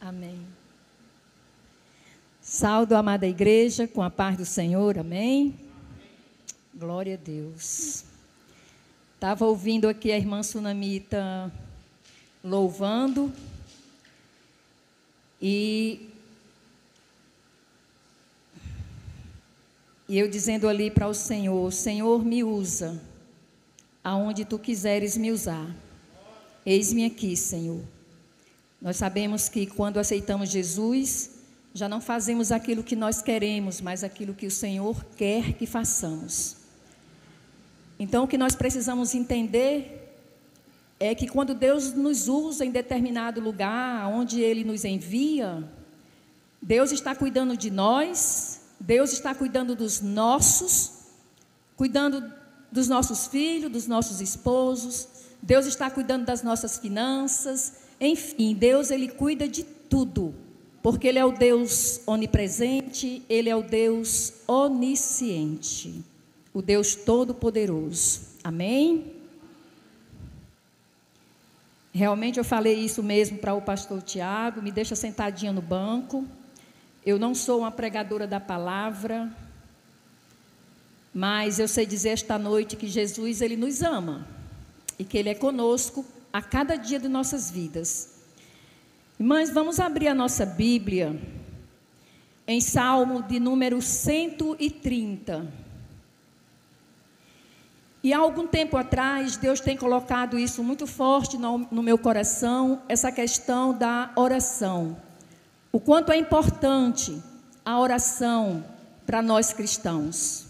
Amém. Saldo a amada igreja com a paz do Senhor, amém? Glória a Deus. Estava ouvindo aqui a irmã Sunamita louvando e eu dizendo ali para o Senhor: Senhor, me usa aonde Tu quiseres me usar. Eis-me aqui, Senhor. Nós sabemos que quando aceitamos Jesus, já não fazemos aquilo que nós queremos, mas aquilo que o Senhor quer que façamos. Então, o que nós precisamos entender é que quando Deus nos usa em determinado lugar, onde Ele nos envia, Deus está cuidando de nós, Deus está cuidando dos nossos, cuidando dos nossos filhos, dos nossos esposos, Deus está cuidando das nossas finanças, enfim, Deus, Ele cuida de tudo, porque Ele é o Deus onipresente, Ele é o Deus onisciente, o Deus todo-poderoso, amém? Realmente eu falei isso mesmo para o pastor Tiago, me deixa sentadinha no banco, eu não sou uma pregadora da palavra, mas eu sei dizer esta noite que Jesus, Ele nos ama, e que Ele é conosco a cada dia de nossas vidas. Irmãs, vamos abrir a nossa Bíblia em Salmo de número 130. E há algum tempo atrás, Deus tem colocado isso muito forte no meu coração, essa questão da oração. O quanto é importante a oração para nós cristãos.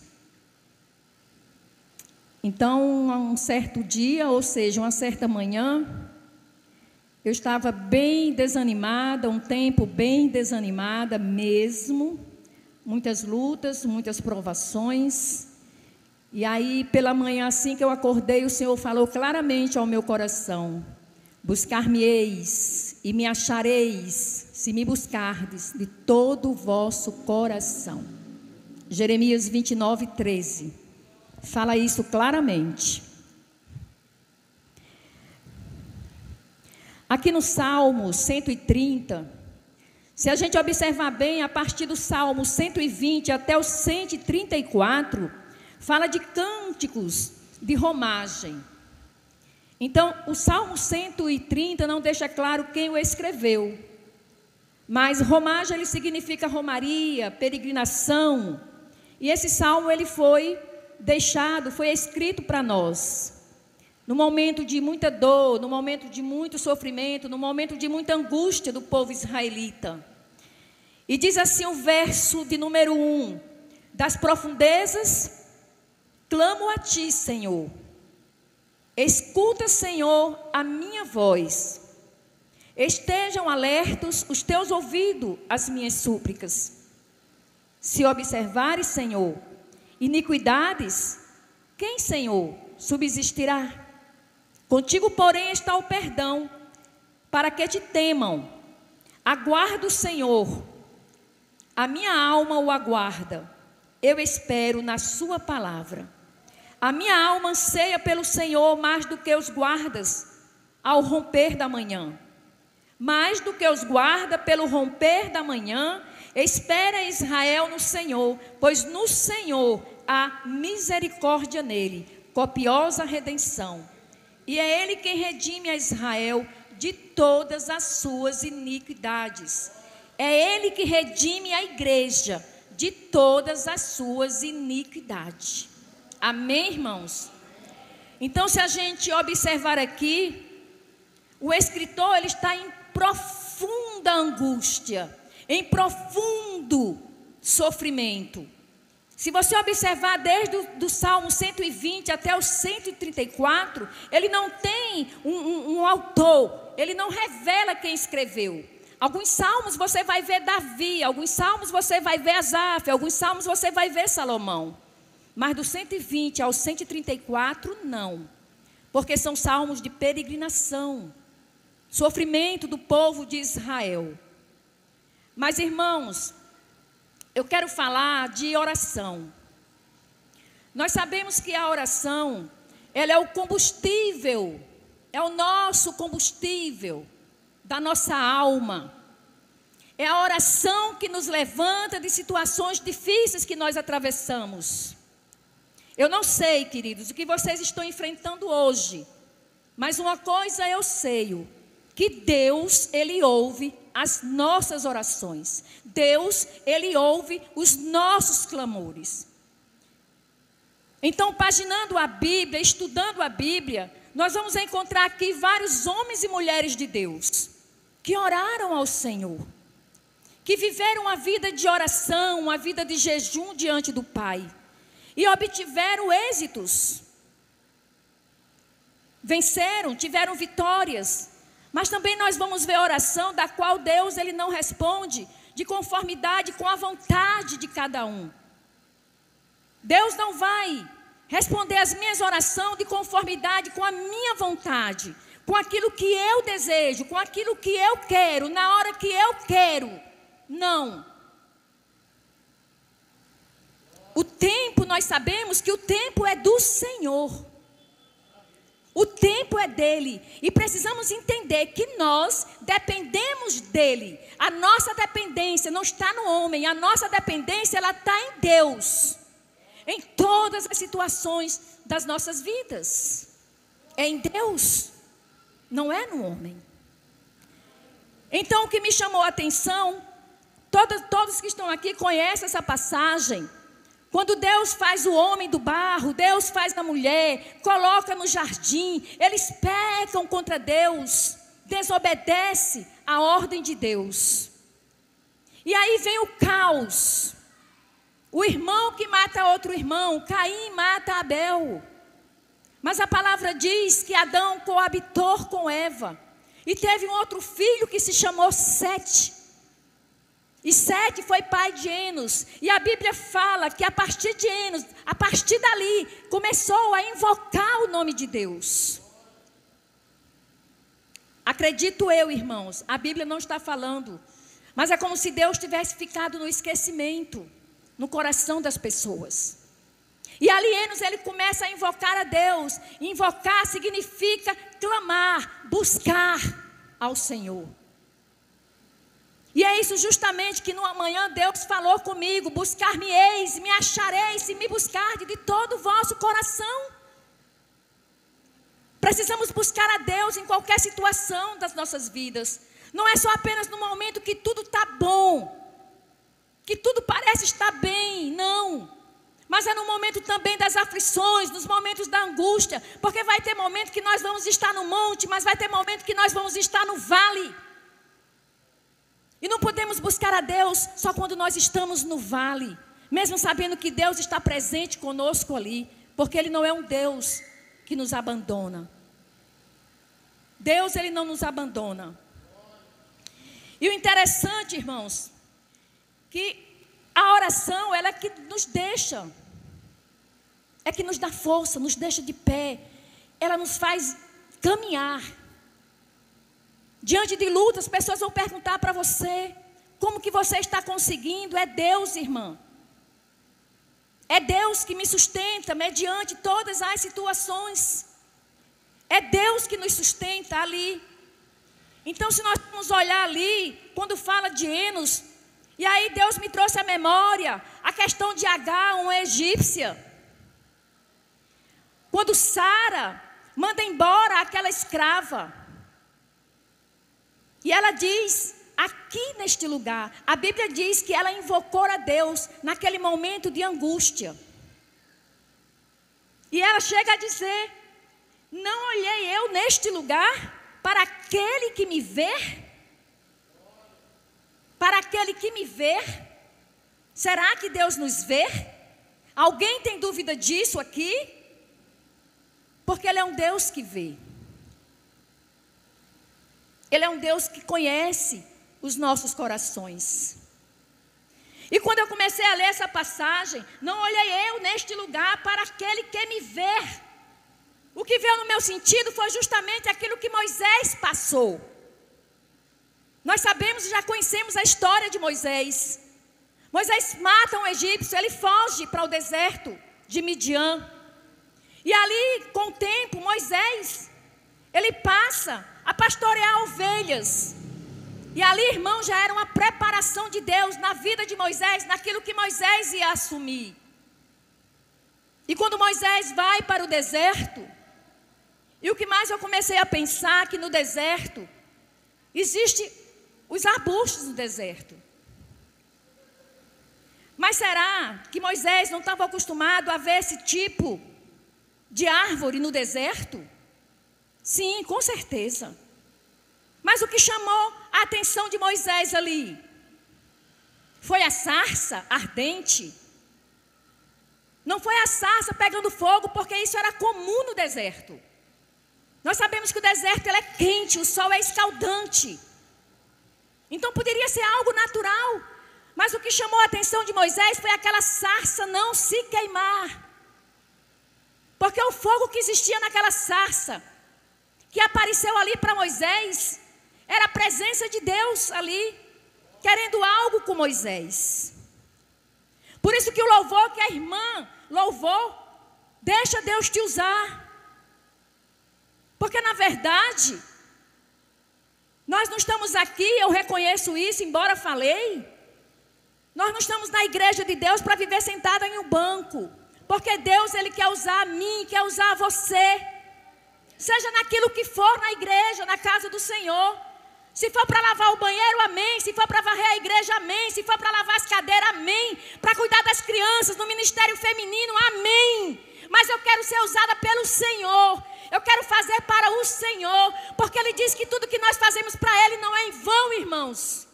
Então, um certo dia, ou seja, uma certa manhã, eu estava bem desanimada, um tempo bem desanimada mesmo, muitas lutas, muitas provações. E aí, pela manhã, assim que eu acordei, o Senhor falou claramente ao meu coração: buscar-me-eis e me achareis, se me buscardes de todo o vosso coração. Jeremias 29, 13. Fala isso claramente. Aqui no Salmo 130, se a gente observar bem, a partir do Salmo 120 até o 134, fala de cânticos de romagem. Então, o Salmo 130 não deixa claro quem o escreveu, mas romagem ele significa romaria, peregrinação, e esse salmo ele foi escrito para nós, no momento de muita dor, no momento de muito sofrimento, no momento de muita angústia do povo israelita. E diz assim o verso de número 1: das profundezas clamo a ti, Senhor, escuta, Senhor, a minha voz, estejam alertos os teus ouvidos às minhas súplicas. Se observares, Senhor, iniquidades, quem, Senhor, subsistirá? Contigo, porém, está o perdão, para que te temam. Aguardo o Senhor, a minha alma o aguarda, eu espero na sua palavra. A minha alma anseia pelo Senhor mais do que os guardas ao romper da manhã. Mais do que os guarda pelo romper da manhã, espera Israel no Senhor, pois no Senhor há misericórdia nele, copiosa redenção. E é Ele quem redime a Israel de todas as suas iniquidades. É Ele que redime a igreja de todas as suas iniquidades. Amém, irmãos? Então, se a gente observar aqui, o escritor ele está em profunda angústia, em profundo sofrimento. Se você observar desde o Salmo 120 até o 134, ele não tem um autor, ele não revela quem escreveu. Alguns salmos você vai ver Davi, alguns salmos você vai ver Asaf, alguns salmos você vai ver Salomão. Mas do 120 ao 134, não. Porque são salmos de peregrinação, sofrimento do povo de Israel. Mas, irmãos, eu quero falar de oração. Nós sabemos que a oração, ela é o combustível, é o nosso combustível da nossa alma. É a oração que nos levanta de situações difíceis que nós atravessamos. Eu não sei, queridos, o que vocês estão enfrentando hoje. Mas uma coisa eu sei, que Deus, Ele ouve as nossas orações. Deus, Ele ouve os nossos clamores. Então, paginando a Bíblia, estudando a Bíblia, nós vamos encontrar aqui vários homens e mulheres de Deus que oraram ao Senhor, que viveram uma vida de oração, uma vida de jejum diante do Pai e obtiveram êxitos. Venceram, tiveram vitórias. Mas também nós vamos ver oração da qual Deus ele não responde de conformidade com a vontade de cada um. Deus não vai responder as minhas orações de conformidade com a minha vontade, com aquilo que eu desejo, com aquilo que eu quero, na hora que eu quero. Não. O tempo, nós sabemos que o tempo é do Senhor. O tempo é dele e precisamos entender que nós dependemos dele. A nossa dependência não está no homem, a nossa dependência ela está em Deus. Em todas as situações das nossas vidas. É em Deus, não é no homem. Então o que me chamou a atenção, todos que estão aqui conhecem essa passagem. Quando Deus faz o homem do barro, Deus faz a mulher, coloca no jardim, eles pecam contra Deus, desobedecem a ordem de Deus. E aí vem o caos. O irmão que mata outro irmão, Caim mata Abel. Mas a palavra diz que Adão coabitou com Eva. E teve um outro filho que se chamou Sete. E Sete foi pai de Enos. E a Bíblia fala que a partir de Enos, a partir dali, começou a invocar o nome de Deus. Acredito eu, irmãos, a Bíblia não está falando. Mas é como se Deus tivesse ficado no esquecimento, no coração das pessoas. E ali Enos, ele começa a invocar a Deus. Invocar significa clamar, buscar ao Senhor. E é isso justamente que no amanhã Deus falou comigo: buscar-me-eis, me achareis, se me buscardes de todo o vosso coração. Precisamos buscar a Deus em qualquer situação das nossas vidas. Não é só apenas no momento que tudo está bom, que tudo parece estar bem, não. Mas é no momento também das aflições, nos momentos da angústia. Porque vai ter momento que nós vamos estar no monte, mas vai ter momento que nós vamos estar no vale. E não podemos buscar a Deus só quando nós estamos no vale, mesmo sabendo que Deus está presente conosco ali, porque Ele não é um Deus que nos abandona. Deus, Ele não nos abandona. E o interessante, irmãos, que a oração, ela é que nos deixa, é que nos dá força, nos deixa de pé, ela nos faz caminhar. Diante de lutas, as pessoas vão perguntar para você: como que você está conseguindo? É Deus, irmã. É Deus que me sustenta mediante todas as situações. É Deus que nos sustenta ali. Então, se nós vamos olhar ali, quando fala de Enos, e aí Deus me trouxe à memória a questão de Agar, uma egípcia. Quando Sara manda embora aquela escrava. E ela diz, aqui neste lugar, a Bíblia diz que ela invocou a Deus naquele momento de angústia. E ela chega a dizer: não olhei eu neste lugar para aquele que me vê? Para aquele que me vê? Será que Deus nos vê? Alguém tem dúvida disso aqui? Porque Ele é um Deus que vê. Ele é um Deus que conhece os nossos corações. E quando eu comecei a ler essa passagem, não olhei eu neste lugar para aquele que me vê. O que veio no meu sentido foi justamente aquilo que Moisés passou. Nós sabemos e já conhecemos a história de Moisés. Moisés mata um egípcio, ele foge para o deserto de Midian. E ali, com o tempo, Moisés, ele passa a pastorear ovelhas. E ali, irmão, já era uma preparação de Deus na vida de Moisés, naquilo que Moisés ia assumir. E quando Moisés vai para o deserto, e o que mais eu comecei a pensar, que no deserto, existem os arbustos no deserto. Mas será que Moisés não estava acostumado a ver esse tipo de árvore no deserto? Sim, com certeza. Mas o que chamou a atenção de Moisés ali foi a sarça ardente. Não foi a sarça pegando fogo, porque isso era comum no deserto. Nós sabemos que o deserto ele é quente, o sol é escaldante. Então poderia ser algo natural. Mas o que chamou a atenção de Moisés foi aquela sarça não se queimar. Porque o fogo que existia naquela sarça, que apareceu ali para Moisés, era a presença de Deus ali, querendo algo com Moisés. Por isso que o louvor que a irmã louvou, deixa Deus te usar. Porque na verdade, nós não estamos aqui, eu reconheço isso, embora falei, nós não estamos na igreja de Deus para viver sentada em um banco. Porque Deus, Ele quer usar a mim, quer usar você. Seja naquilo que for na igreja, na casa do Senhor. Se for para lavar o banheiro, amém. Se for para varrer a igreja, amém. Se for para lavar as cadeiras, amém. Para cuidar das crianças no ministério feminino, amém. Mas eu quero ser usada pelo Senhor. Eu quero fazer para o Senhor. Porque Ele diz que tudo que nós fazemos para Ele não é em vão, irmãos.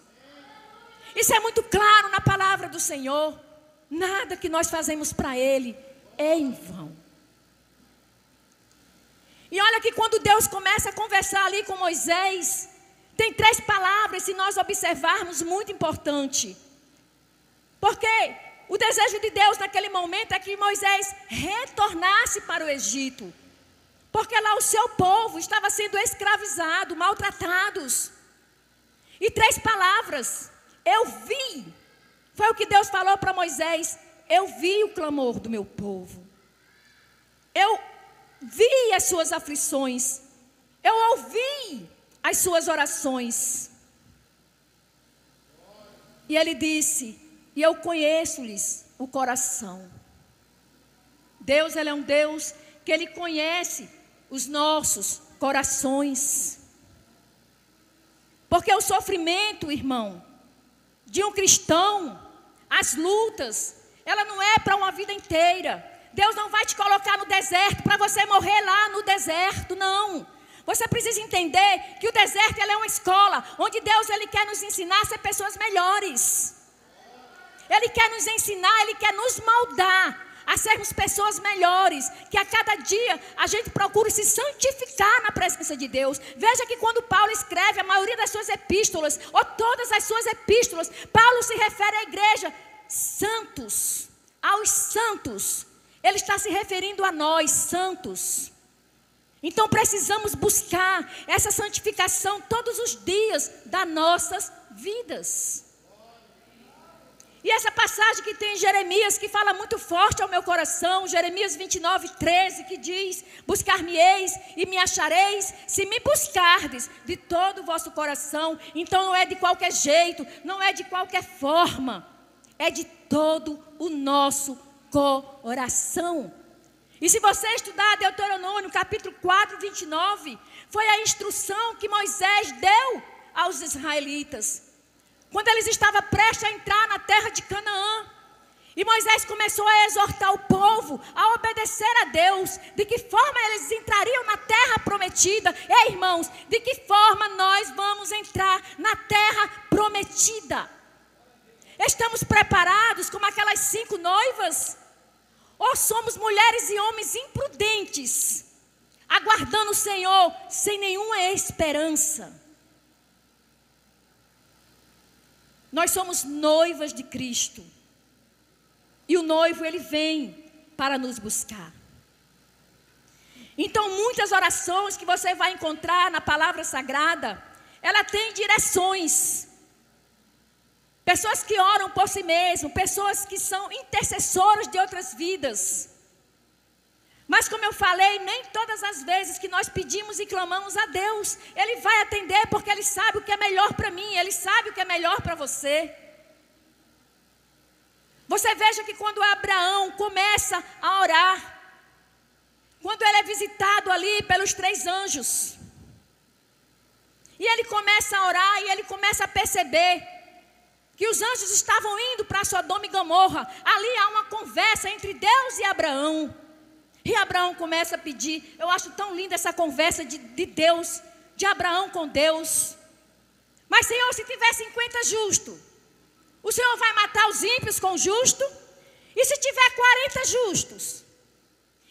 Isso é muito claro na palavra do Senhor. Nada que nós fazemos para Ele é em vão. E olha que quando Deus começa a conversar ali com Moisés, tem 3 palavras, se nós observarmos, muito importante. Porque o desejo de Deus naquele momento é que Moisés retornasse para o Egito. Porque lá o seu povo estava sendo escravizado, maltratados. E 3 palavras, eu vi. Foi o que Deus falou para Moisés. Eu vi o clamor do meu povo. Eu vi as suas aflições. Eu ouvi as suas orações. E Ele disse, e eu conheço-lhes o coração. Deus, Ele é um Deus que Ele conhece os nossos corações. Porque o sofrimento, irmão, de um cristão, as lutas, ela não é para uma vida inteira. Deus não vai te colocar no deserto para você morrer lá no deserto, não. Você precisa entender que o deserto ele é uma escola, onde Deus ele quer nos ensinar a ser pessoas melhores. Ele quer nos ensinar, Ele quer nos moldar a sermos pessoas melhores, que a cada dia a gente procura se santificar na presença de Deus. Veja que quando Paulo escreve a maioria das suas epístolas, ou todas as suas epístolas, Paulo se refere à igreja santos, aos santos. Ele está se referindo a nós, santos. Então precisamos buscar essa santificação todos os dias das nossas vidas. E essa passagem que tem em Jeremias, que fala muito forte ao meu coração, Jeremias 29:13, que diz, buscar-me-eis e me achareis, se me buscardes de todo o vosso coração. Então não é de qualquer jeito, não é de qualquer forma, é de todo o nosso coração. E se você estudar Deuteronômio capítulo 4:29, foi a instrução que Moisés deu aos israelitas, quando eles estavam prestes a entrar na terra de Canaã. E Moisés começou a exortar o povo a obedecer a Deus. De que forma eles entrariam na terra prometida? Ei, irmãos, de que forma nós vamos entrar na terra prometida? Estamos preparados como aquelas 5 noivas? Ou somos mulheres e homens imprudentes, aguardando o Senhor sem nenhuma esperança? Nós somos noivas de Cristo. E o noivo, ele vem para nos buscar. Então, muitas orações que você vai encontrar na palavra sagrada, ela tem direções. Pessoas que oram por si mesmo, pessoas que são intercessoras de outras vidas. Mas como eu falei, nem todas as vezes que nós pedimos e clamamos a Deus, Ele vai atender, porque Ele sabe o que é melhor para mim, Ele sabe o que é melhor para você. Você veja que quando Abraão começa a orar, quando ele é visitado ali pelos 3 anjos, e ele começa a orar e ele começa a perceber que os anjos estavam indo para Sodoma e Gomorra. Ali há uma conversa entre Deus e Abraão. E Abraão começa a pedir. Eu acho tão linda essa conversa de Deus, de Abraão com Deus. Mas Senhor, se tiver 50 justos, o Senhor vai matar os ímpios com o justo? E se tiver 40 justos?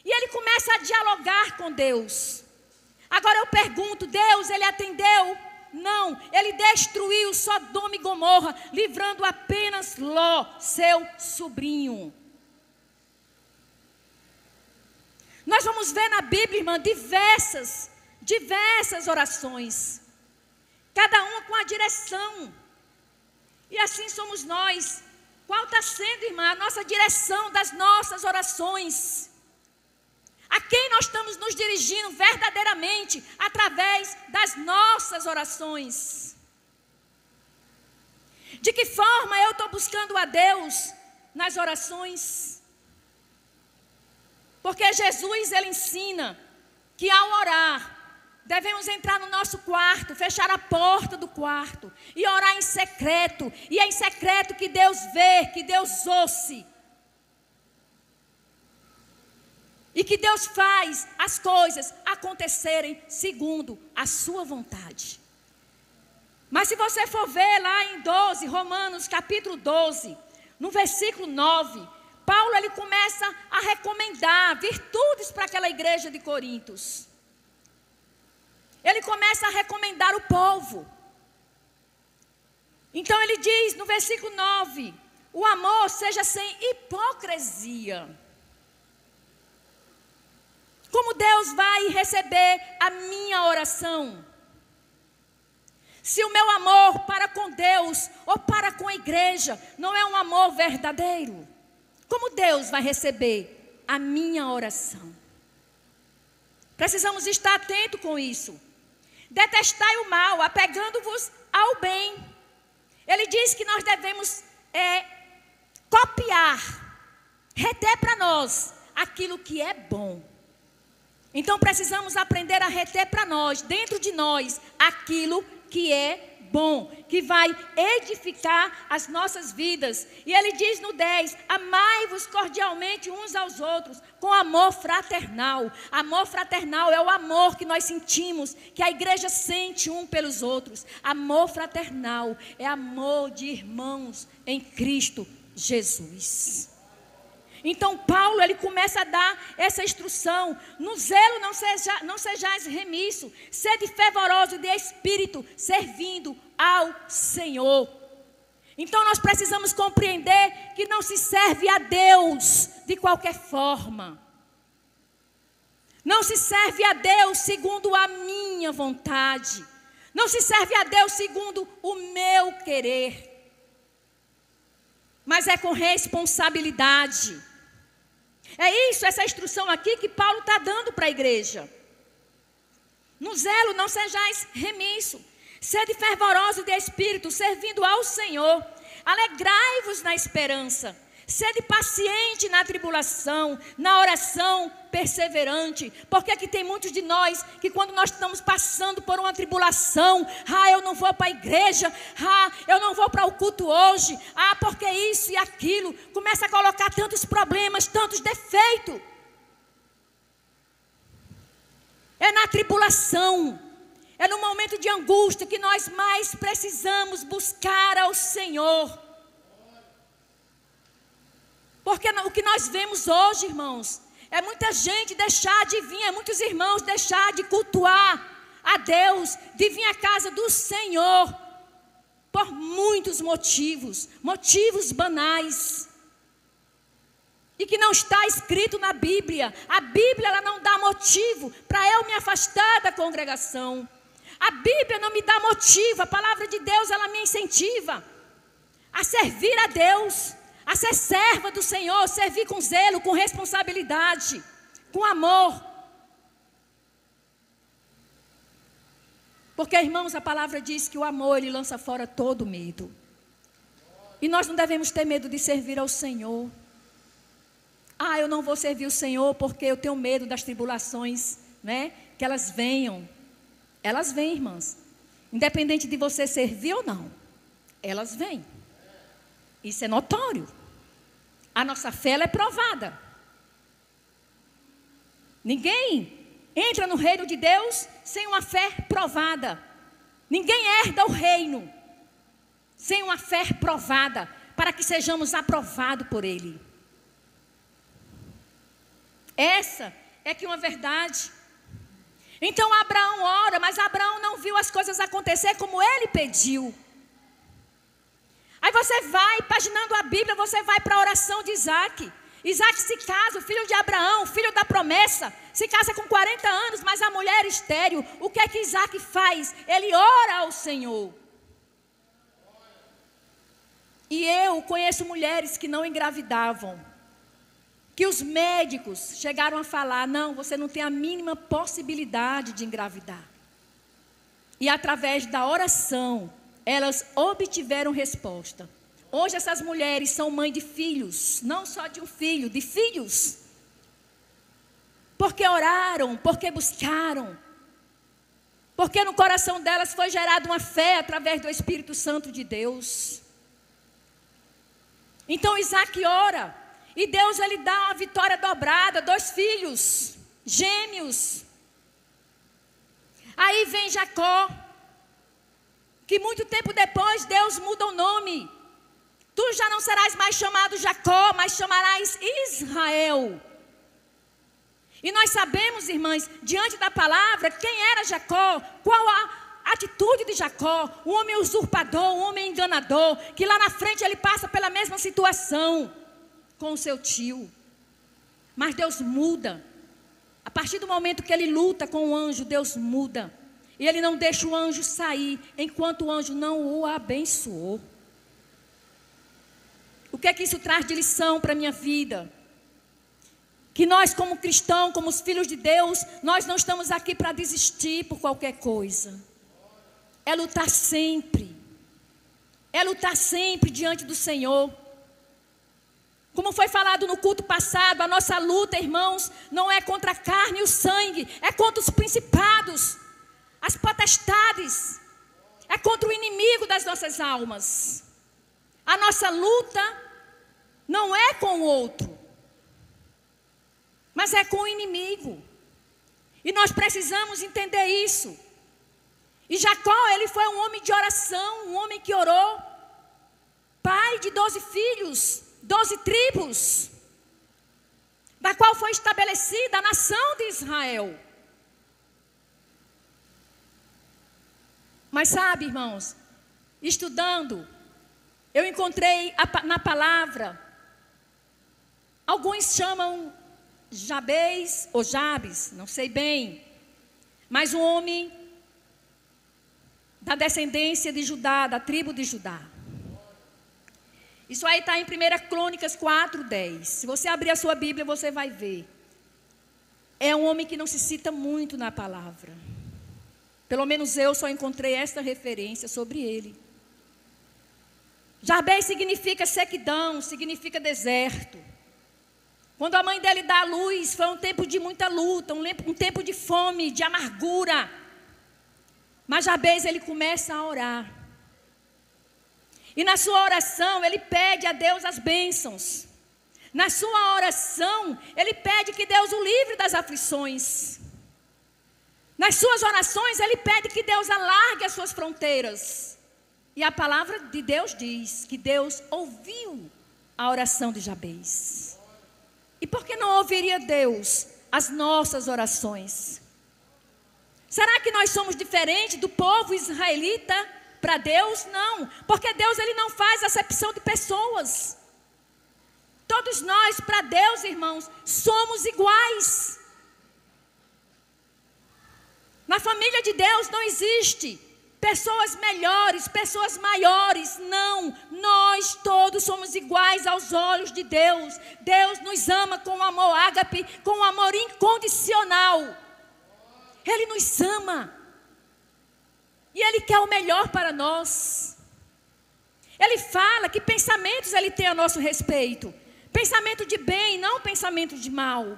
E ele começa a dialogar com Deus. Agora eu pergunto, Deus, Ele atendeu? Não, Ele destruiu Sodoma e Gomorra, livrando apenas Ló, seu sobrinho. Nós vamos ver na Bíblia, irmã, diversas orações. Cada uma com a direção. E assim somos nós. Qual está sendo, irmã, a nossa direção das nossas orações? A quem nós estamos nos dirigindo verdadeiramente através das nossas orações? De que forma eu estou buscando a Deus nas orações? Porque Jesus, Ele ensina que ao orar, devemos entrar no nosso quarto, fechar a porta do quarto e orar em secreto. E é em secreto que Deus vê, que Deus ouça. E que Deus faz as coisas acontecerem segundo a sua vontade. Mas se você for ver lá em 12, Romanos capítulo 12, no versículo 9, Paulo ele começa a recomendar virtudes para aquela igreja de Corintos. Ele começa a recomendar o povo. Então ele diz no versículo 9, o amor seja sem hipocrisia. Como Deus vai receber a minha oração? Se o meu amor para com Deus ou para com a igreja não é um amor verdadeiro, como Deus vai receber a minha oração? Precisamos estar atentos com isso. Detestai o mal, apegando-vos ao bem. Ele diz que nós devemos copiar, reter para nós aquilo que é bom. Então precisamos aprender a reter para nós, dentro de nós, aquilo que é bom, que vai edificar as nossas vidas. E ele diz no 10, amai-vos cordialmente uns aos outros, com amor fraternal. Amor fraternal é o amor que nós sentimos, que a igreja sente um pelos outros. Amor fraternal é amor de irmãos em Cristo Jesus. Então Paulo ele começa a dar essa instrução: no zelo não sejais remisso, sede fervoroso de espírito, servindo ao Senhor. Então nós precisamos compreender que não se serve a Deus de qualquer forma. Não se serve a Deus segundo a minha vontade. Não se serve a Deus segundo o meu querer. Mas é com responsabilidade. É isso, essa instrução aqui que Paulo está dando para a igreja. No zelo não sejais remisso, sede fervoroso de espírito, servindo ao Senhor. Alegrai-vos na esperança, sede paciente na tribulação, na oração perseverante. Porque aqui tem muitos de nós que quando nós estamos passando por uma tribulação, eu não vou para a igreja, eu não vou para o culto hoje, porque isso e aquilo, começa a colocar tantos problemas, tantos defeitos. É na tribulação, é no momento de angústia que nós mais precisamos buscar ao Senhor. Porque o que nós vemos hoje, irmãos, é muita gente deixar de vir, é muitos irmãos deixar de cultuar a Deus, de vir à casa do Senhor, por muitos motivos, motivos banais, e que não está escrito na Bíblia. A Bíblia ela não dá motivo para eu me afastar da congregação. A Bíblia não me dá motivo, a palavra de Deus ela me incentiva a servir a Deus, a ser serva do Senhor, servir com zelo, com responsabilidade, com amor. Porque, irmãos, a palavra diz que o amor, ele lança fora todo medo. E nós não devemos ter medo de servir ao Senhor. Ah, eu não vou servir o Senhor porque eu tenho medo das tribulações, né? Que elas venham. Elas vêm, irmãs. Independente de você servir ou não, elas vêm. Isso é notório. A nossa fé, ela é provada. Ninguém entra no reino de Deus sem uma fé provada. Ninguém herda o reino sem uma fé provada, para que sejamos aprovados por Ele. Essa é que é uma verdade. Então Abraão ora, mas Abraão não viu as coisas acontecer como ele pediu. Aí você vai, paginando a Bíblia, você vai para a oração de Isaac. Isaac se casa, o filho de Abraão, o filho da promessa, se casa com 40 anos, mas a mulher estéril. O que é que Isaac faz? Ele ora ao Senhor. E eu conheço mulheres que não engravidavam, que os médicos chegaram a falar, não, você não tem a mínima possibilidade de engravidar. E através da oração, elas obtiveram resposta. Hoje essas mulheres são mães de filhos, não só de um filho, de filhos. Porque oraram, porque buscaram. Porque no coração delas foi gerada uma fé através do Espírito Santo de Deus. Então Isaac ora, e Deus ele dá uma vitória dobrada, 2 filhos, gêmeos. Aí vem Jacó, que muito tempo depois Deus muda o nome. Tu já não serás mais chamado Jacó, mas chamarás Israel. E nós sabemos, irmãs, diante da palavra, quem era Jacó, qual a atitude de Jacó, um homem usurpador, um homem enganador, que lá na frente ele passa pela mesma situação com o seu tio. Mas Deus muda. A partir do momento que ele luta com o anjo, Deus muda. E ele não deixa o anjo sair, enquanto o anjo não o abençoou. O que é que isso traz de lição para a minha vida? Que nós como cristãos, como os filhos de Deus, nós não estamos aqui para desistir por qualquer coisa. É lutar sempre. É lutar sempre diante do Senhor. Como foi falado no culto passado, a nossa luta, irmãos, não é contra a carne e o sangue, é contra os principados, as potestades, é contra o inimigo das nossas almas. A nossa luta não é com o outro, mas é com o inimigo. E nós precisamos entender isso. E Jacó, ele foi um homem de oração, um homem que orou, pai de 12 filhos, 12 tribos, da qual foi estabelecida a nação de Israel. Mas sabe, irmãos, estudando, eu encontrei na palavra, alguns chamam Jabez ou Jabes, não sei bem, mas um homem da descendência de Judá, da tribo de Judá. Isso aí está em 1 Crônicas 4:10. Se você abrir a sua Bíblia, você vai ver. É um homem que não se cita muito na palavra. Pelo menos eu só encontrei esta referência sobre ele. Jabez significa sequidão, significa deserto. Quando a mãe dele dá a luz, foi um tempo de muita luta, um tempo de fome, de amargura. Mas Jabez, ele começa a orar. E na sua oração, ele pede a Deus as bênçãos. Na sua oração, ele pede que Deus o livre das aflições. Nas suas orações, ele pede que Deus alargue as suas fronteiras. E a palavra de Deus diz que Deus ouviu a oração de Jabez. E por que não ouviria Deus as nossas orações? Será que nós somos diferentes do povo israelita para Deus? Não, porque Deus ele não faz acepção de pessoas. Todos nós, para Deus, irmãos, somos iguais. Na família de Deus não existe pessoas melhores, pessoas maiores. Não, nós todos somos iguais aos olhos de Deus. Deus nos ama com um amor ágape, com um amor incondicional. Ele nos ama. E Ele quer o melhor para nós. Ele fala que pensamentos Ele tem a nosso respeito. Pensamento de bem, não pensamento de mal.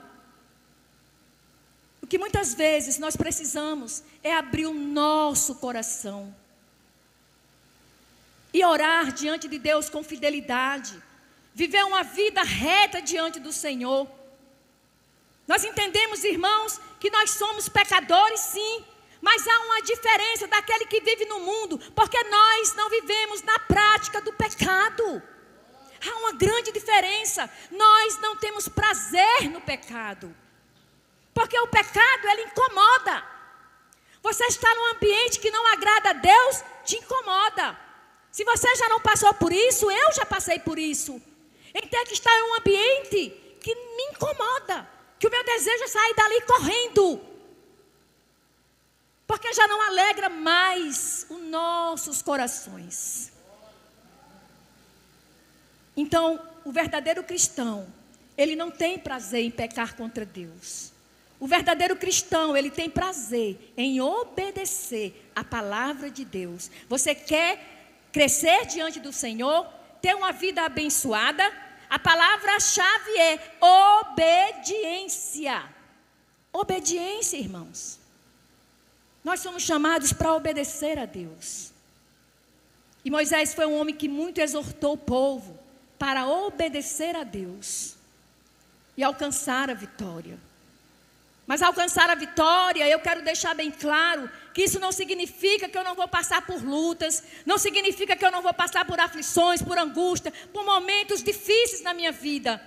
O que muitas vezes nós precisamos é abrir o nosso coração e orar diante de Deus com fidelidade, viver uma vida reta diante do Senhor. Nós entendemos, irmãos, que nós somos pecadores, sim, mas há uma diferença daquele que vive no mundo, porque nós não vivemos na prática do pecado. Há uma grande diferença. Nós não temos prazer no pecado. Porque o pecado, ele incomoda. Você está num ambiente que não agrada a Deus, te incomoda. Se você já não passou por isso, eu já passei por isso. Então, que estar em um ambiente que me incomoda, que o meu desejo é sair dali correndo. Porque já não alegra mais os nossos corações. Então, o verdadeiro cristão, ele não tem prazer em pecar contra Deus. O verdadeiro cristão, ele tem prazer em obedecer a palavra de Deus. Você quer crescer diante do Senhor, ter uma vida abençoada? A palavra-chave é obediência. Obediência, irmãos. Nós somos chamados para obedecer a Deus. E Moisés foi um homem que muito exortou o povo para obedecer a Deus e alcançar a vitória. Mas alcançar a vitória, eu quero deixar bem claro que isso não significa que eu não vou passar por lutas, não significa que eu não vou passar por aflições, por angústia, por momentos difíceis na minha vida.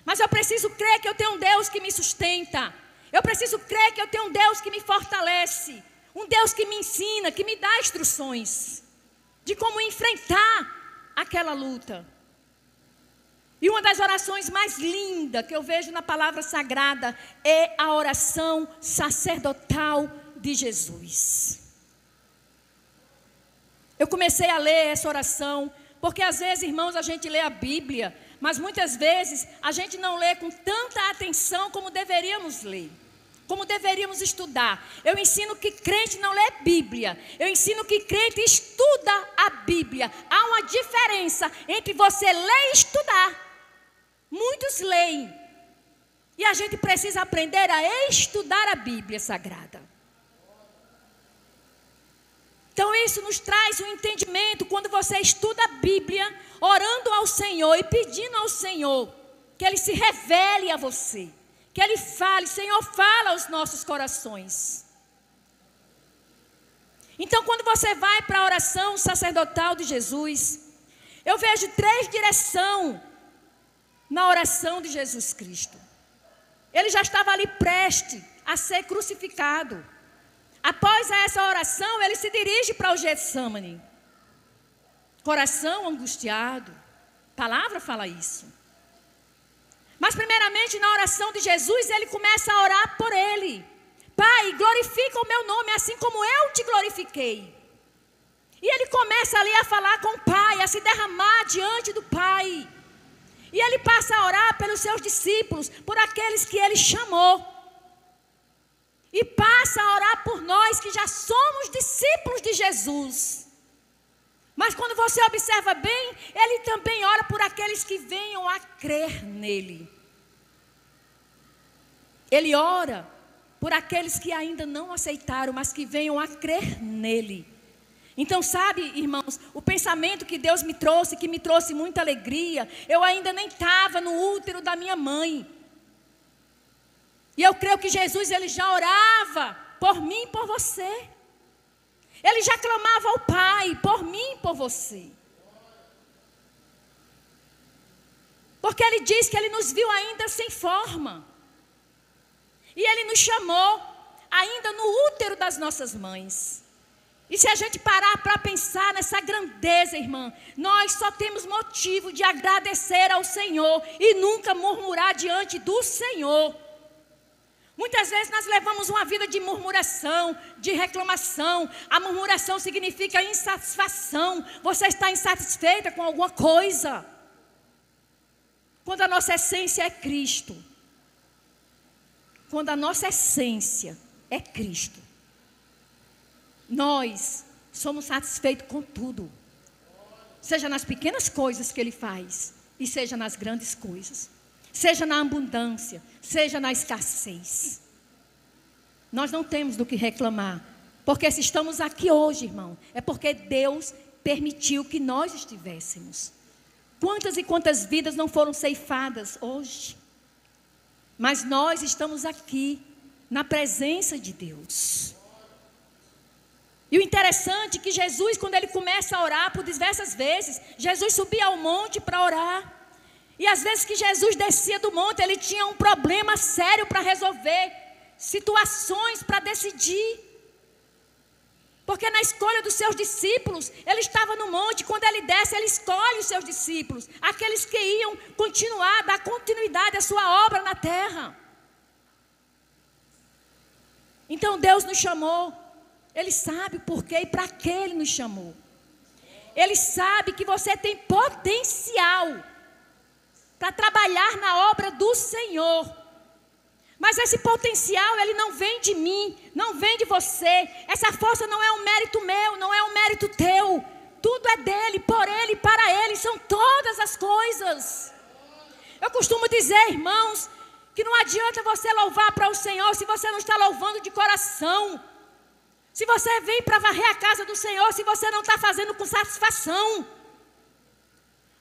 Mas eu preciso crer que eu tenho um Deus que me sustenta. Eu preciso crer que eu tenho um Deus que me fortalece, um Deus que me ensina, que me dá instruções de como enfrentar aquela luta. E uma das orações mais lindas que eu vejo na palavra sagrada é a oração sacerdotal de Jesus. Eu comecei a ler essa oração, porque às vezes, irmãos, a gente lê a Bíblia, mas muitas vezes a gente não lê com tanta atenção como deveríamos ler, como deveríamos estudar. Eu ensino que crente não lê Bíblia, eu ensino que crente estuda a Bíblia. Há uma diferença entre você ler e estudar. Muitos leem, e a gente precisa aprender a estudar a Bíblia Sagrada. Então isso nos traz um entendimento, quando você estuda a Bíblia, orando ao Senhor e pedindo ao Senhor que Ele se revele a você, que Ele fale. Senhor, fala aos nossos corações. Então quando você vai para a oração sacerdotal de Jesus, eu vejo 3 direções na oração de Jesus Cristo. Ele já estava ali prestes a ser crucificado. Após essa oração, ele se dirige para o Getsemane. Coração angustiado. A palavra fala isso. Mas primeiramente na oração de Jesus, ele começa a orar por ele. Pai, glorifica o meu nome assim como eu te glorifiquei. E ele começa ali a falar com o Pai, a se derramar diante do Pai. E ele passa a orar pelos seus discípulos, por aqueles que ele chamou. E passa a orar por nós que já somos discípulos de Jesus. Mas quando você observa bem, ele também ora por aqueles que venham a crer nele. Ele ora por aqueles que ainda não aceitaram, mas que venham a crer nele. Então, sabe, irmãos, o pensamento que Deus me trouxe, que me trouxe muita alegria, eu ainda nem estava no útero da minha mãe. E eu creio que Jesus, ele já orava por mim e por você. Ele já clamava ao Pai por mim e por você. Porque ele diz que ele nos viu ainda sem forma. E ele nos chamou ainda no útero das nossas mães. E se a gente parar para pensar nessa grandeza, irmã, nós só temos motivo de agradecer ao Senhor e nunca murmurar diante do Senhor. Muitas vezes nós levamos uma vida de murmuração, de reclamação. A murmuração significa insatisfação. Você está insatisfeita com alguma coisa. Quando a nossa essência é Cristo. Quando a nossa essência é Cristo. Nós somos satisfeitos com tudo. Seja nas pequenas coisas que Ele faz. E seja nas grandes coisas. Seja na abundância, seja na escassez. Nós não temos do que reclamar. Porque se estamos aqui hoje, irmão, é porque Deus permitiu que nós estivéssemos. Quantas e quantas vidas não foram ceifadas hoje? Mas nós estamos aqui, na presença de Deus. E o interessante é que Jesus, quando Ele começa a orar por diversas vezes, Jesus subia ao monte para orar. E às vezes que Jesus descia do monte, Ele tinha um problema sério para resolver, situações para decidir. Porque na escolha dos seus discípulos, Ele estava no monte, quando Ele desce, Ele escolhe os seus discípulos, aqueles que iam continuar, dar continuidade à sua obra na terra. Então Deus nos chamou, Ele sabe o porquê e para que Ele nos chamou. Ele sabe que você tem potencial para trabalhar na obra do Senhor. Mas esse potencial, ele não vem de mim, não vem de você. Essa força não é um mérito meu, não é um mérito teu. Tudo é dele, por ele e para ele, são todas as coisas. Eu costumo dizer, irmãos, que não adianta você louvar para o Senhor se você não está louvando de coração. Se você vem para varrer a casa do Senhor, se você não está fazendo com satisfação.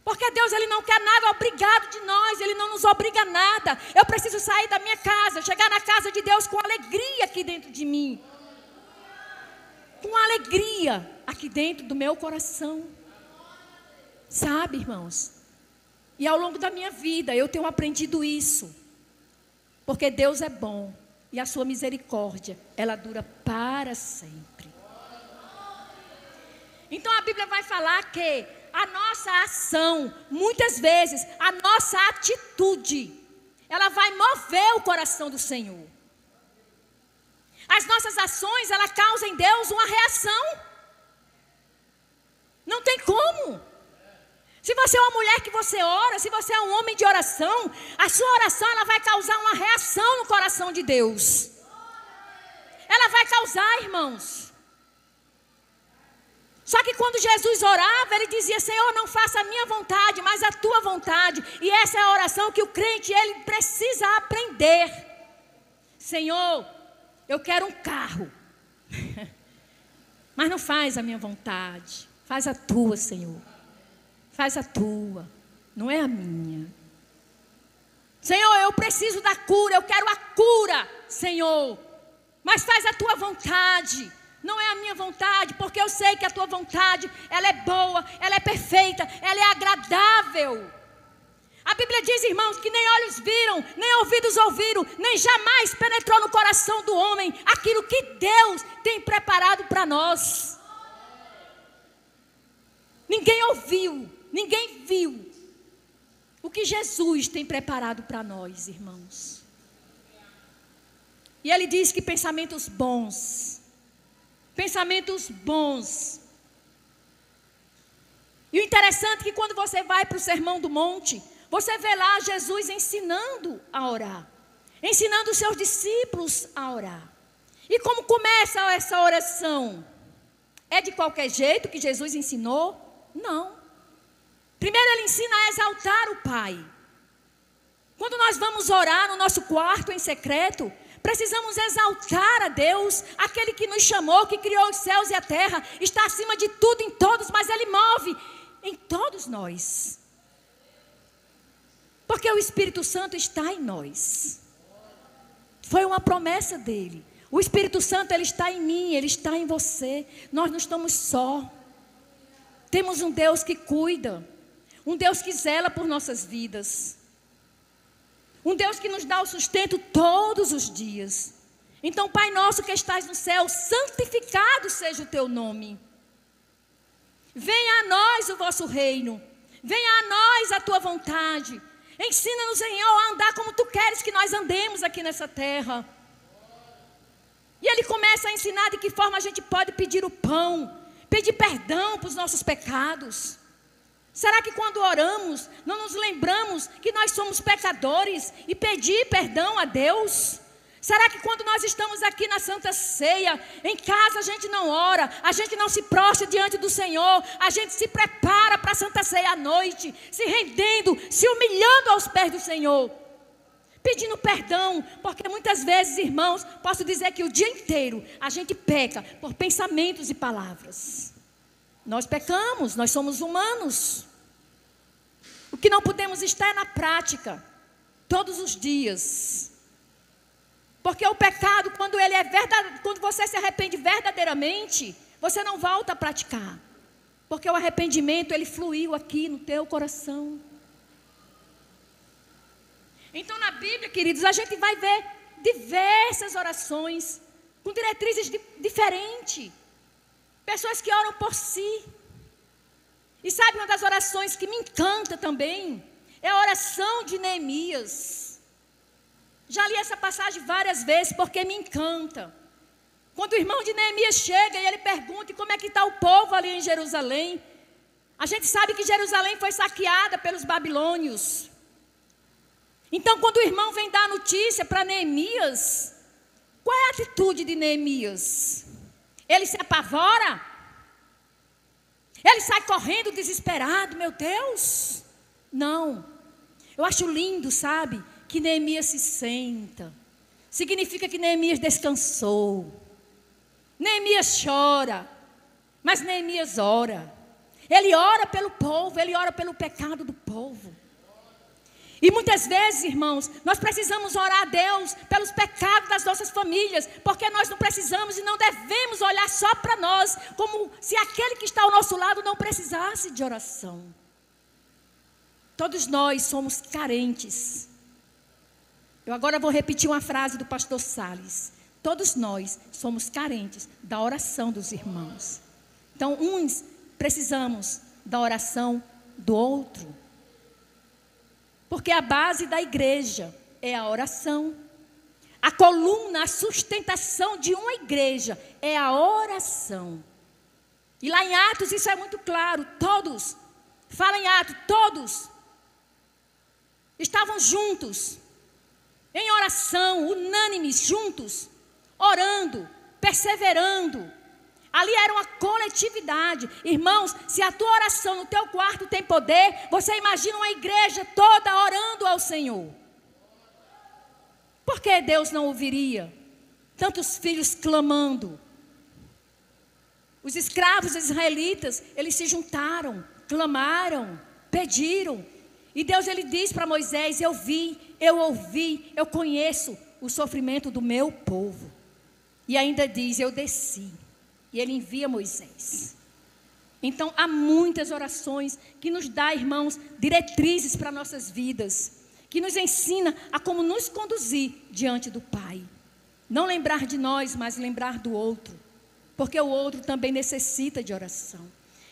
Porque Deus, Ele não quer nada obrigado de nós, Ele não nos obriga a nada. Eu preciso sair da minha casa, chegar na casa de Deus com alegria aqui dentro de mim. Com alegria aqui dentro do meu coração. Sabe, irmãos? E ao longo da minha vida eu tenho aprendido isso. Porque Deus é bom e a sua misericórdia, ela dura para sempre. Então a Bíblia vai falar que a nossa ação, muitas vezes, a nossa atitude, ela vai mover o coração do Senhor. As nossas ações, ela causam em Deus uma reação. Não tem como. Se você é uma mulher que você ora, se você é um homem de oração, a sua oração, ela vai causar uma reação no coração de Deus. Ela vai causar, irmãos. Só que quando Jesus orava, Ele dizia, Senhor, não faça a minha vontade, mas a tua vontade. E essa é a oração que o crente, ele precisa aprender. Senhor, eu quero um carro. Mas não faz a minha vontade. Faz a tua, Senhor. Faz a tua, não é a minha. Senhor, eu preciso da cura, eu quero a cura, Senhor. Mas faz a tua vontade. Não é a minha vontade, porque eu sei que a tua vontade, ela é boa, ela é perfeita, ela é agradável. A Bíblia diz, irmãos, que nem olhos viram, nem ouvidos ouviram, nem jamais penetrou no coração do homem aquilo que Deus tem preparado para nós. Ninguém ouviu, ninguém viu o que Jesus tem preparado para nós, irmãos. E Ele diz que pensamentos bons. E o interessante é que quando você vai para o Sermão do Monte, você vê lá Jesus ensinando a orar. Ensinando os seus discípulos a orar. E como começa essa oração? É de qualquer jeito que Jesus ensinou? Não. Primeiro Ele ensina a exaltar o Pai. Quando nós vamos orar no nosso quarto em secreto, precisamos exaltar a Deus, aquele que nos chamou, que criou os céus e a terra, está acima de tudo em todos, mas Ele move em todos nós. Porque o Espírito Santo está em nós. Foi uma promessa dele. O Espírito Santo, ele está em mim, ele está em você. Nós não estamos só. Temos um Deus que cuida, um Deus que zela por nossas vidas. Um Deus que nos dá o sustento todos os dias. Então, Pai nosso que estás no céu, santificado seja o teu nome. Venha a nós o vosso reino. Venha a nós a tua vontade. Ensina-nos, Senhor, a andar como tu queres que nós andemos aqui nessa terra. E ele começa a ensinar de que forma a gente pode pedir o pão, pedir perdão para os nossos pecados. Será que quando oramos, não nos lembramos que nós somos pecadores e pedir perdão a Deus? Será que quando nós estamos aqui na Santa Ceia, em casa a gente não ora, a gente não se prostra diante do Senhor, a gente se prepara para a Santa Ceia à noite, se rendendo, se humilhando aos pés do Senhor, pedindo perdão, porque muitas vezes, irmãos, posso dizer que o dia inteiro a gente peca por pensamentos e palavras. Nós pecamos, nós somos humanos. O que não podemos estar é na prática, todos os dias. Porque o pecado, quando ele é verdade, quando você se arrepende verdadeiramente, você não volta a praticar. Porque o arrependimento, ele fluiu aqui no teu coração. Então, na Bíblia, queridos, a gente vai ver diversas orações, com diretrizes diferentes. Pessoas que oram por si. E sabe uma das orações que me encanta também? É a oração de Neemias. Já li essa passagem várias vezes porque me encanta. Quando o irmão de Neemias chega e ele pergunta como é que está o povo ali em Jerusalém. A gente sabe que Jerusalém foi saqueada pelos babilônios. Então, quando o irmão vem dar a notícia para Neemias, qual é a atitude de Neemias? Ele se apavora? Ele sai correndo desesperado, meu Deus? Não. Eu acho lindo, sabe, que Neemias se senta. Significa que Neemias descansou. Neemias chora, mas Neemias ora. Ele ora pelo povo, ele ora pelo pecado do povo. E muitas vezes, irmãos, nós precisamos orar a Deus pelos pecados das nossas famílias, porque nós não precisamos e não devemos olhar só para nós, como se aquele que está ao nosso lado não precisasse de oração. Todos nós somos carentes. Eu agora vou repetir uma frase do pastor Salles. Todos nós somos carentes da oração dos irmãos. Então, uns precisamos da oração do outro. Porque a base da igreja é a oração. A coluna, a sustentação de uma igreja é a oração. E lá em Atos isso é muito claro. Todos, fala em Atos, todos estavam juntos, em oração, unânimes, juntos, orando, perseverando. Ali era uma coletividade. Irmãos, se a tua oração no teu quarto tem poder, você imagina uma igreja toda orando ao Senhor. Por que Deus não ouviria tantos filhos clamando? Os escravos israelitas, eles se juntaram, clamaram, pediram. E Deus, ele diz para Moisés: eu vi, eu ouvi, eu conheço o sofrimento do meu povo. E ainda diz: eu desci. E ele envia Moisés. Então, há muitas orações que nos dão, irmãos, diretrizes para nossas vidas, que nos ensina a como nos conduzir diante do Pai. Não lembrar de nós, mas lembrar do outro, porque o outro também necessita de oração.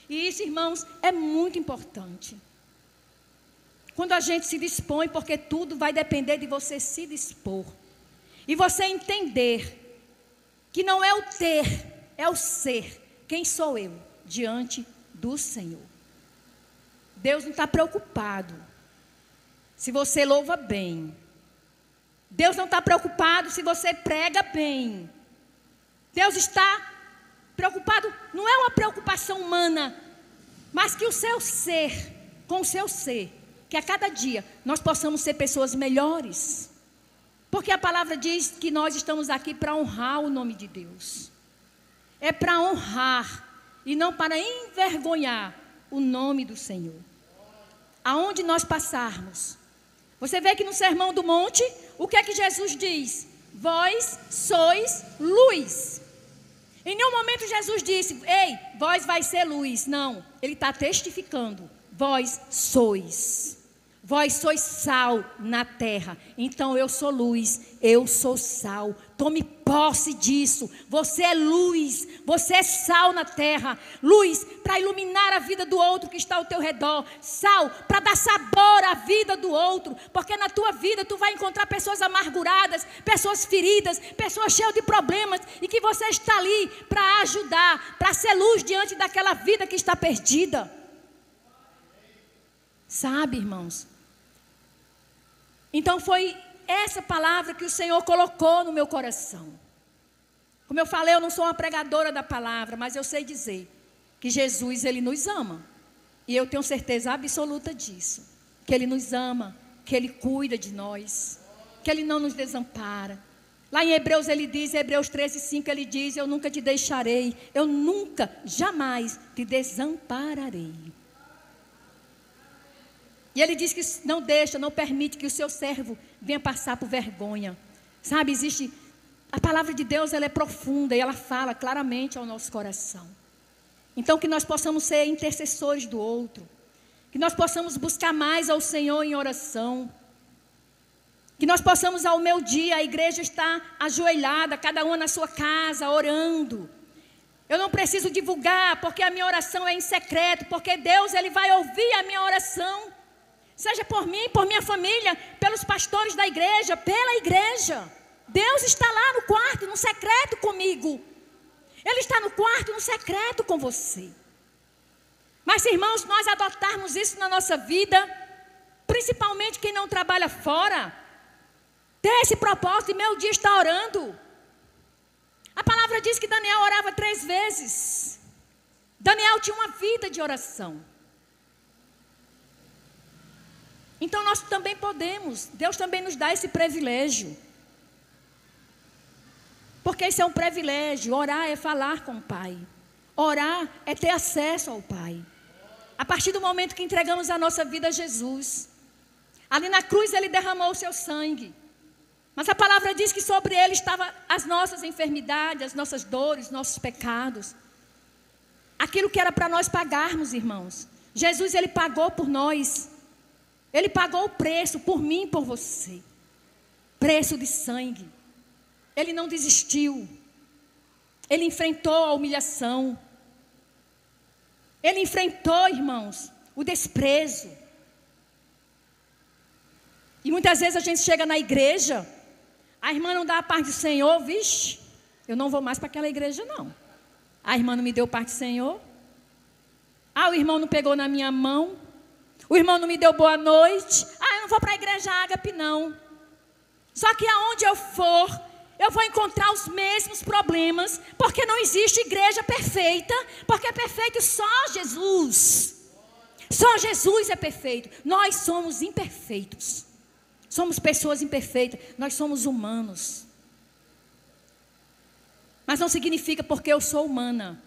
E isso, irmãos, é muito importante. Quando a gente se dispõe, porque tudo vai depender de você se dispor. E você entender que não é o ter, é o ser. Quem sou eu diante do Senhor? Deus não está preocupado se você louva bem. Deus não está preocupado se você prega bem. Deus está preocupado, não é uma preocupação humana, mas que o seu ser, com o seu ser, que a cada dia nós possamos ser pessoas melhores. Porque a palavra diz que nós estamos aqui para honrar o nome de Deus. É para honrar e não para envergonhar o nome do Senhor. Aonde nós passarmos. Você vê que no Sermão do Monte, o que é que Jesus diz? Vós sois luz. Em nenhum momento Jesus disse: ei, vós vai ser luz. Não, ele está testificando. Vós sois. Vós sois sal na terra, então eu sou luz, eu sou sal. Tome posse disso. Você é luz, você é sal na terra. Luz para iluminar a vida do outro que está ao teu redor. Sal para dar sabor à vida do outro. Porque na tua vida tu vai encontrar pessoas amarguradas, pessoas feridas, pessoas cheias de problemas. E que você está ali para ajudar, para ser luz diante daquela vida que está perdida. Sabe, irmãos? Então foi essa palavra que o Senhor colocou no meu coração. Como eu falei, eu não sou uma pregadora da palavra, mas eu sei dizer que Jesus, Ele nos ama. E eu tenho certeza absoluta disso. Que Ele nos ama, que Ele cuida de nós, que Ele não nos desampara. Lá em Hebreus ele diz, Hebreus 13:5, Ele diz: eu nunca te deixarei, eu nunca, jamais te desampararei. E ele diz que não deixa, não permite que o seu servo venha passar por vergonha. Sabe, a palavra de Deus, ela é profunda e ela fala claramente ao nosso coração. Então que nós possamos ser intercessores do outro. Que nós possamos buscar mais ao Senhor em oração. Que nós possamos ao meu dia, a igreja está ajoelhada, cada uma na sua casa, orando. Eu não preciso divulgar, porque a minha oração é em secreto, porque Deus, Ele vai ouvir a minha oração. Seja por mim, por minha família, pelos pastores da igreja, pela igreja. Deus está lá no quarto, no secreto comigo. Ele está no quarto, no secreto com você. Mas, irmãos, nós adotarmos isso na nossa vida, principalmente quem não trabalha fora, ter esse propósito e meu dia está orando. A palavra diz que Daniel orava 3 vezes. Daniel tinha uma vida de oração. Então nós também podemos, Deus também nos dá esse privilégio. Porque isso é um privilégio, orar é falar com o Pai. Orar é ter acesso ao Pai. A partir do momento que entregamos a nossa vida a Jesus. Ali na cruz Ele derramou o seu sangue. Mas a palavra diz que sobre Ele estavam as nossas enfermidades, as nossas dores, nossos pecados. Aquilo que era para nós pagarmos, irmãos. Jesus, Ele pagou por nós. Ele pagou o preço por mim e por você. Preço de sangue. Ele não desistiu. Ele enfrentou a humilhação. Ele enfrentou, irmãos, o desprezo. E muitas vezes a gente chega na igreja, a irmã não dá a paz do Senhor, vixe, eu não vou mais para aquela igreja não. A irmã não me deu paz do Senhor. O irmão não pegou na minha mão. O irmão não me deu boa noite. Eu não vou para a igreja Ágape não. Só que aonde eu for, eu vou encontrar os mesmos problemas, porque não existe igreja perfeita, porque é perfeito só Jesus. Só Jesus é perfeito. Nós somos imperfeitos. Somos pessoas imperfeitas. Nós somos humanos. Mas não significa porque eu sou humana,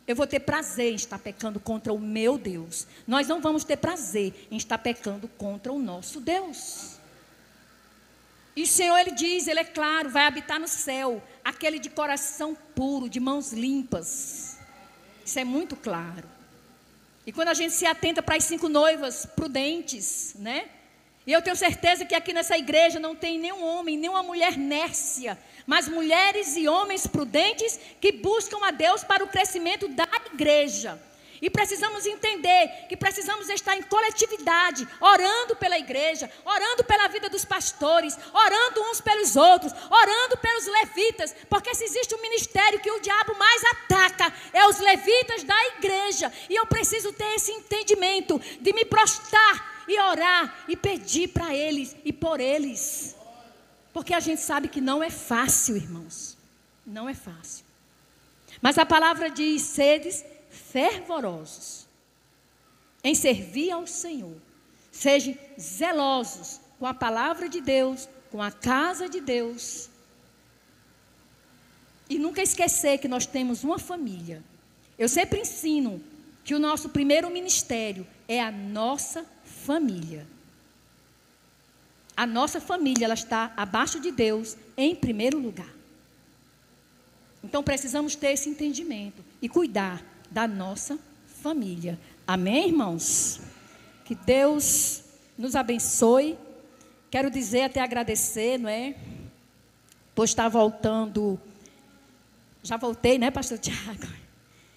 eu vou ter prazer em estar pecando contra o meu Deus. Nós não vamos ter prazer em estar pecando contra o nosso Deus. E o Senhor, Ele diz, Ele é claro, vai habitar no céu aquele de coração puro, de mãos limpas. Isso é muito claro. E quando a gente se atenta para as 5 noivas prudentes, né? E eu tenho certeza que aqui nessa igreja não tem nenhum homem, nenhuma mulher nércia, mas mulheres e homens prudentes que buscam a Deus para o crescimento da igreja. E precisamos entender que precisamos estar em coletividade, orando pela igreja, orando pela vida dos pastores, orando uns pelos outros, orando pelos levitas, porque se existe um ministério que o diabo mais ataca, é os levitas da igreja. E eu preciso ter esse entendimento de me prostrar e orar e pedir para eles e por eles. Porque a gente sabe que não é fácil, irmãos. Não é fácil. Mas a palavra diz, sedes fervorosos em servir ao Senhor. Sejam zelosos com a palavra de Deus, com a casa de Deus. E nunca esquecer que nós temos uma família. Eu sempre ensino que o nosso primeiro ministério é a nossa família. A nossa família, ela está abaixo de Deus em primeiro lugar. Então precisamos ter esse entendimento e cuidar da nossa família. Amém, irmãos? Que Deus nos abençoe. Quero dizer, até agradecer, não é? Por estar voltando. Já voltei, né, pastor Tiago?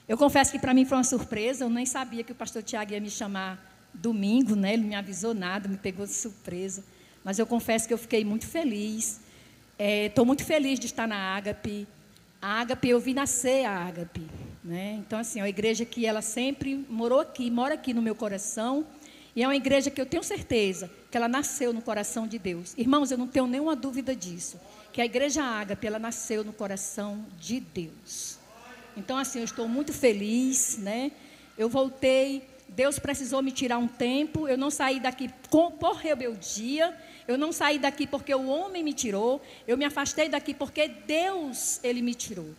Eu confesso que para mim foi uma surpresa. Eu nem sabia que o pastor Tiago ia me chamar domingo, né? Ele não me avisou nada, me pegou de surpresa. Mas eu confesso que eu fiquei muito feliz. Estou muito feliz de estar na Ágape. A Ágape, eu vi nascer a Ágape, né? Então, assim, é uma igreja que ela sempre mora aqui no meu coração. E é uma igreja que eu tenho certeza que ela nasceu no coração de Deus. Irmãos, eu não tenho nenhuma dúvida disso. Que a igreja Ágape, ela nasceu no coração de Deus. Então, assim, eu estou muito feliz, né? Eu voltei, Deus precisou me tirar um tempo. Eu não saí daqui por rebeldia. Eu não saí daqui porque o homem me tirou. Eu me afastei daqui porque Deus, Ele me tirou.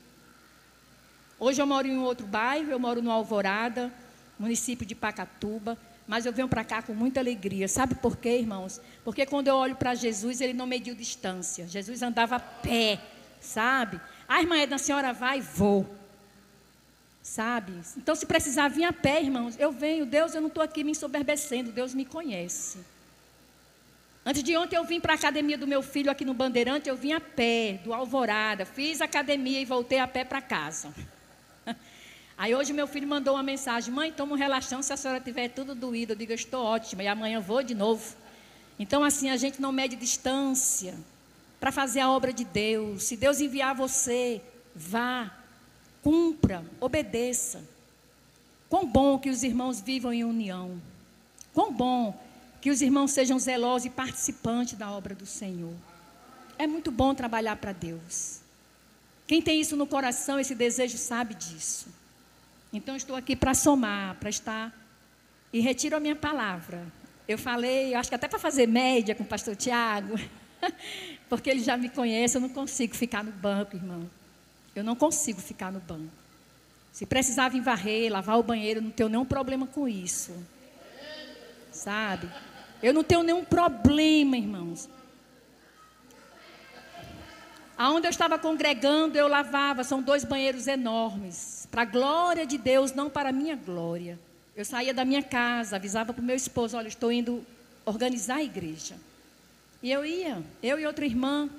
Hoje eu moro em um outro bairro, eu moro no Alvorada, município de Pacatuba. Mas eu venho para cá com muita alegria. Sabe por quê, irmãos? Porque quando eu olho para Jesus, Ele não mediu distância. Jesus andava a pé, sabe? A irmã Edna, a senhora vai? Vou. Sabe? Então, se precisar vir a pé, irmãos, eu venho. Deus, eu não estou aqui me ensoberbecendo. Deus me conhece. Antes de ontem, eu vim para a academia do meu filho aqui no Bandeirante. Eu vim a pé, do Alvorada. Fiz academia e voltei a pé para casa. Aí hoje meu filho mandou uma mensagem: mãe, toma um relaxão, se a senhora estiver tudo doída. Eu digo, eu estou ótima, e amanhã eu vou de novo. Então, assim, a gente não mede distância para fazer a obra de Deus. Se Deus enviar você, vá, cumpra, obedeça. Quão bom que os irmãos vivam em união. Quão bom que os irmãos sejam zelosos e participantes da obra do Senhor. É muito bom trabalhar para Deus. Quem tem isso no coração, esse desejo, sabe disso. Então, estou aqui para somar, para estar... E retiro a minha palavra. Eu falei, acho que até para fazer média com o pastor Tiago, porque ele já me conhece, eu não consigo ficar no banco, irmão. Eu não consigo ficar no banco. Se precisar vir varrer, lavar o banheiro, eu não tenho nenhum problema com isso. Sabe? Eu não tenho nenhum problema, irmãos. Aonde eu estava congregando, eu lavava, são 2 banheiros enormes, para a glória de Deus, não para a minha glória. Eu saía da minha casa, avisava para o meu esposo, olha, estou indo organizar a igreja. E eu ia, eu e outra irmã.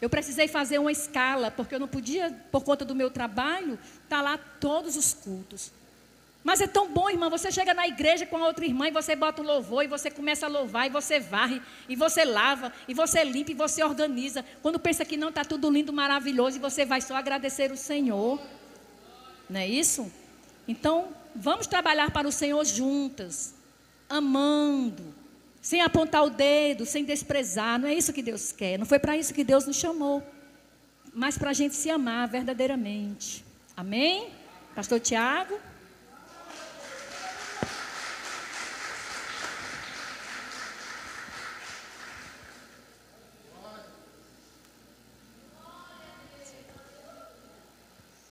Eu precisei fazer uma escala, porque eu não podia, por conta do meu trabalho, estar lá todos os cultos. Mas é tão bom, irmã, você chega na igreja com a outra irmã e você bota o louvor e você começa a louvar e você varre, e você lava, e você limpa e você organiza. Quando pensa que não está tudo lindo, maravilhoso e você vai só agradecer o Senhor. Não é isso? Então, vamos trabalhar para o Senhor juntas, amando, sem apontar o dedo, sem desprezar. Não é isso que Deus quer, não foi para isso que Deus nos chamou, mas para a gente se amar verdadeiramente. Amém? Pastor Tiago?